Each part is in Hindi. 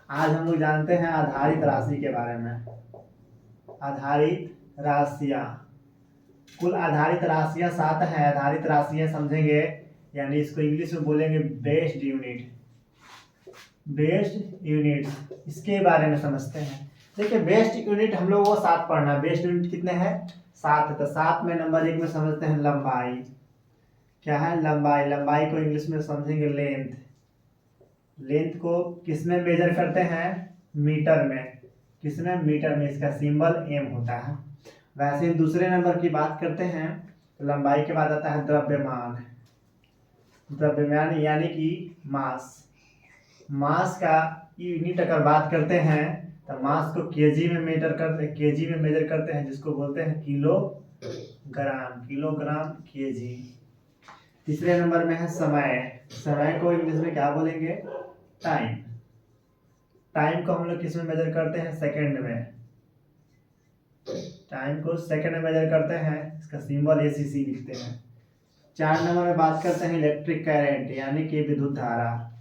आज हम लोग जानते हैं आधारित राशि के बारे में। आधारित राशियाँ, कुल आधारित राशियाँ 7 हैं। आधारित राशियाँ समझेंगे, यानी इसको इंग्लिश में बोलेंगे बेस्ड यूनिट। बेस्ड यूनिट इसके बारे में समझते हैं। देखिए बेस्ड यूनिट हम लोग को 7 पढ़ना है। बेस्ड यूनिट कितने हैं? 7 है। तो 7 में नंबर 1 में समझते हैं लंबाई। क्या है? लंबाई। लंबाई को इंग्लिश में समझेंगे लेंथ। लेंथ को किस में मेजर करते हैं? मीटर में। किस में? मीटर में। इसका सिंबल एम होता है। वैसे ही दूसरे नंबर की बात करते हैं तो लंबाई के बाद आता है द्रव्यमान। द्रव्यमान यानी कि मास। मास का यूनिट अगर बात करते हैं तो मास को केजी में मेजर करते हैं, जिसको बोलते हैं किलोग्राम। Kilogram KG. तीसरे नंबर में है समय। समय को इंग्लिश में क्या बोलेंगे? टाइम। टाइम को हम लोग किस में मेजर करते हैं? सेकंड में। टाइम को सेकंड में मेजर करते हैं, इसका सिंबल एसीसी लिखते हैं। 4 नंबर में बात करते हैं इलेक्ट्रिक करंट, यानी कि विद्युत धारा।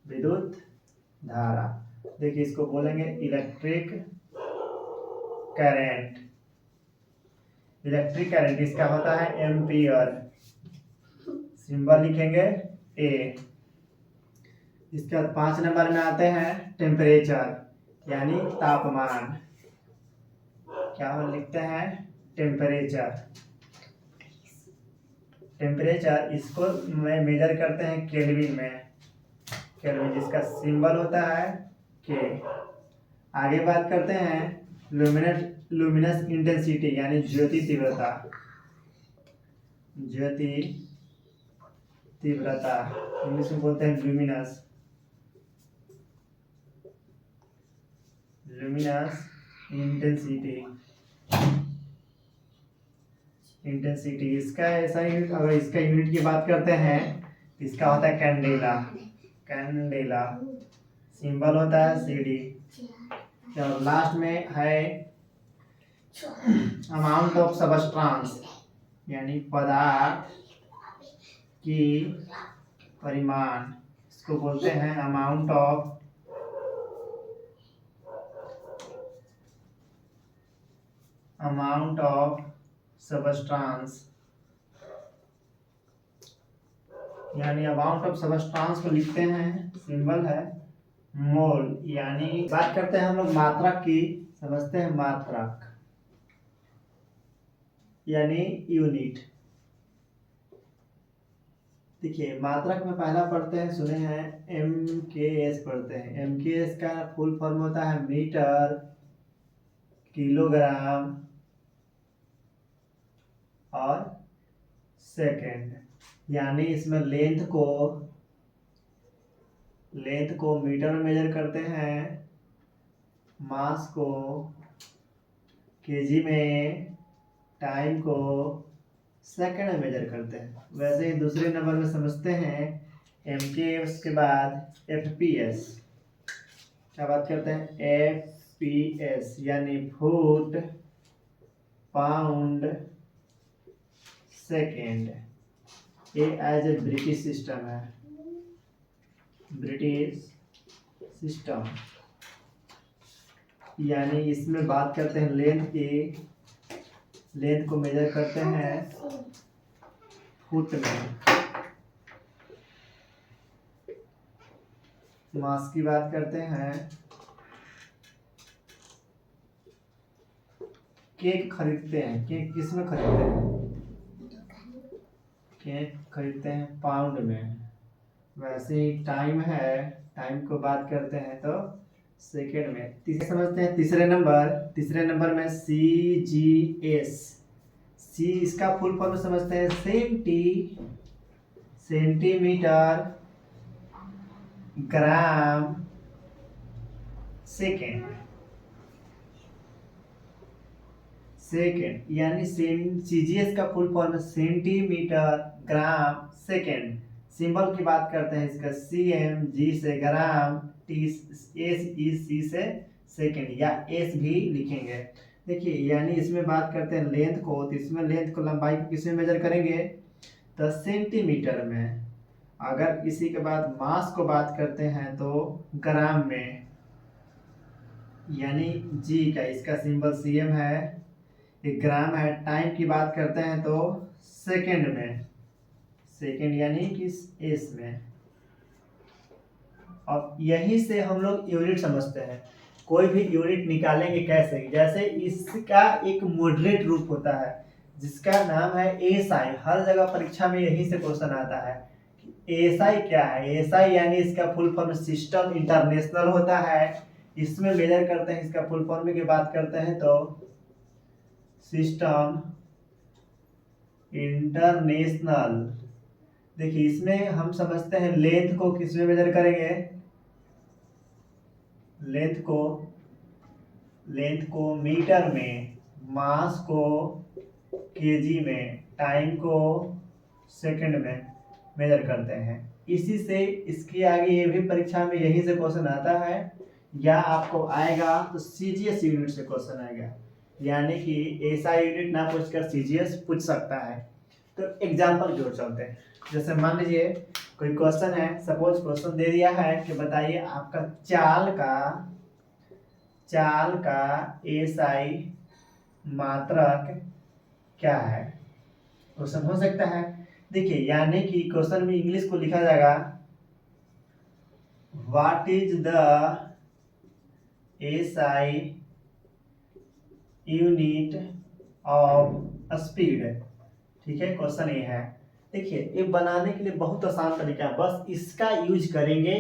विद्युत धारा, देखिए इसको बोलेंगे इलेक्ट्रिक करंट। इलेक्ट्रिक करंट इसका होता है एम्पियर। सिंबल लिखेंगे ए। इसके बाद 5 नंबर में आते हैं टेम्परेचर, यानी तापमान। क्या हम लिखते हैं? टेम्परेचर। टेम्परेचर इसको मेजर करते हैं केल्विन में। केल्विन, जिसका सिंबल होता है के। आगे बात करते हैं लुमिनस इंटेंसिटी, यानी ज्योति तीव्रता। ज्योति तीव्रता इंग्लिश में बोलते हैं लुमिनस। Luminous intensity. इंटेंसिटी इसका ऐसा यूनिट, अगर इसका यूनिट की बात करते हैं इसका होता है कैंडेला। कैंडेला सिंबल होता है सीडी। और लास्ट में है अमाउंट ऑफ सबस्टांस, यानी पदार्थ की परिमाण। इसको बोलते हैं अमाउंट ऑफ सबस्टांस, यानी अमाउंट ऑफ सबस्टांस को लिखते हैं, सिंबल है मोल। यानी बात करते हैं हम लोग मात्रक की, समझते हैं मात्रक यानी यूनिट। देखिए मात्रक में पहला पढ़ते हैं, सुने हैं MKS पढ़ते हैं। MKS का फुल फॉर्म होता है मीटर, किलोग्राम और सेकंड। यानी इसमें लेंथ को मीटर में मेजर करते हैं, मास को केजी में, टाइम को सेकंड में मेजर करते हैं। वैसे ही दूसरे नंबर में समझते हैं MKS के बाद FPS। क्या बात करते हैं? FPS यानी फुट पाउंड सेकेंड। ये एज ए ब्रिटिश सिस्टम है, ब्रिटिश सिस्टम। यानी इसमें बात करते हैं लेंथ को मेजर करते हैं फुट में। मास की बात करते हैं, केक खरीदते हैं, केक किस में खरीदते हैं? केक खरीदते हैं पाउंड में। वैसे ही टाइम है, टाइम को बात करते हैं तो सेकेंड में। तीसरे समझते हैं तीसरे नंबर में CGS। सी इसका फुल फॉर्म समझते हैं सेंटीमीटर ग्राम सेकेंड। यानी CGS का full form centimetre gram second. Symbol की बात करते हैं इसका CM, G से ग्राम, T SEC से सेकेंड, या S भी लिखेंगे। देखिए यानी इसमें बात करते हैं लेंथ को, तो इसमें लेंथ को, लंबाई को किस में मेजर करेंगे? तो सेंटीमीटर में। अगर इसी के बाद मास को बात करते हैं तो ग्राम में, यानी जी का इसका सिंबल सीएम है, ये ग्राम है। टाइम की बात करते हैं तो सेकंड में, सेकंड यानी कि एस में। अब यहीं से हम लोग यूनिट समझते हैं। कोई भी यूनिट निकालेंगे कैसे, जैसे इसका एक मॉडरेट रूप होता है जिसका नाम है एसआई। हर जगह परीक्षा में यही से क्वेश्चन आता है कि एसआई क्या है। एसआई यानी इसका फुल फॉर्म सिस्टम इंटरनेशनल होता है। इसमें मेजर करते हैं, इसका फुल फॉर्म की बात करते हैं तो सिस्टम इंटरनेशनल। देखिए इसमें हम समझते हैं लेंथ को किस में मेजर करेंगे, लेंथ को मीटर में, मास को केजी में, टाइम को सेकंड में मेजर करते हैं। इसी से इसके आगे ये भी परीक्षा में यही से क्वेश्चन आता है, या आपको आएगा तो सीजीएस यूनिट से क्वेश्चन आएगा, यानी कि ऐसा यूनिट ना पूछकर सीजीएस पूछ सकता है। तो एग्जाम्पल की ओर चलते हैं। जैसे मान लीजिए कोई क्वेश्चन है, सपोज क्वेश्चन दे दिया है कि बताइए आपका चाल का एसआई मात्रक क्या है। क्वेश्चन हो सकता है, देखिए यानी कि क्वेश्चन में इंग्लिश को लिखा जाएगा what is the SI unit of speed. ठीक है, क्वेश्चन ये है। देखिए ये बनाने के लिए बहुत आसान तरीका है, बस इसका यूज करेंगे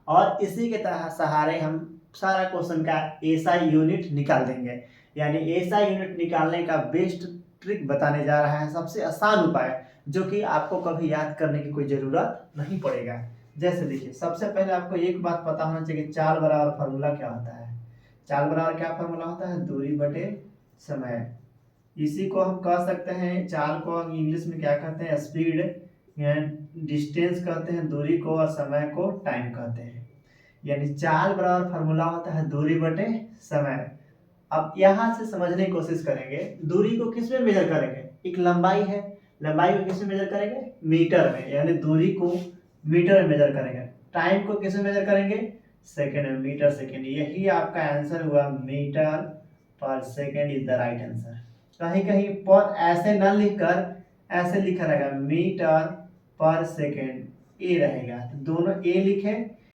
और इसी के सहारे हम सारा क्वेश्चन का एसआई यूनिट निकाल देंगे। यानी एसआई यूनिट निकालने का बेस्ट ट्रिक बताने जा रहा है, सबसे आसान उपाय जो कि आपको कभी याद करने की कोई जरूरत नहीं पड़ेगा। जैसे देखिए सबसे पहले आपको एक बात पता होना चाहिए कि चाल बराबर फार्मूला क्या होता है। चाल बराबर क्या फार्मूला होता है, दूरी बटे समय। इसी को हम कह सकते हैं, चाल को हम इंग्लिश में क्या कहते हैं, स्पीड या डिस्टेंस कहते हैं दूरी को, और समय को टाइम कहते हैं। यानी चाल बराबर फार्मूला होता है दूरी बटे समय। अब यहाँ से समझने की कोशिश करेंगे, दूरी को किस में मेजर करेंगे, एक लंबाई है, लंबाई को किस में मेजर करेंगे, मीटर में, यानी दूरी को मीटर में मेजर करेंगे। टाइम को किस में मेजर करेंगे, सेकेंड में, मीटर सेकेंड। यही आपका आंसर हुआ, मीटर पर second is the right answer. कहीं कहीं पर ऐसे न लिखकर ऐसे लिखा रहेगा मीटर पर सेकेंड, ए रहेगा, तो दोनों ए लिखे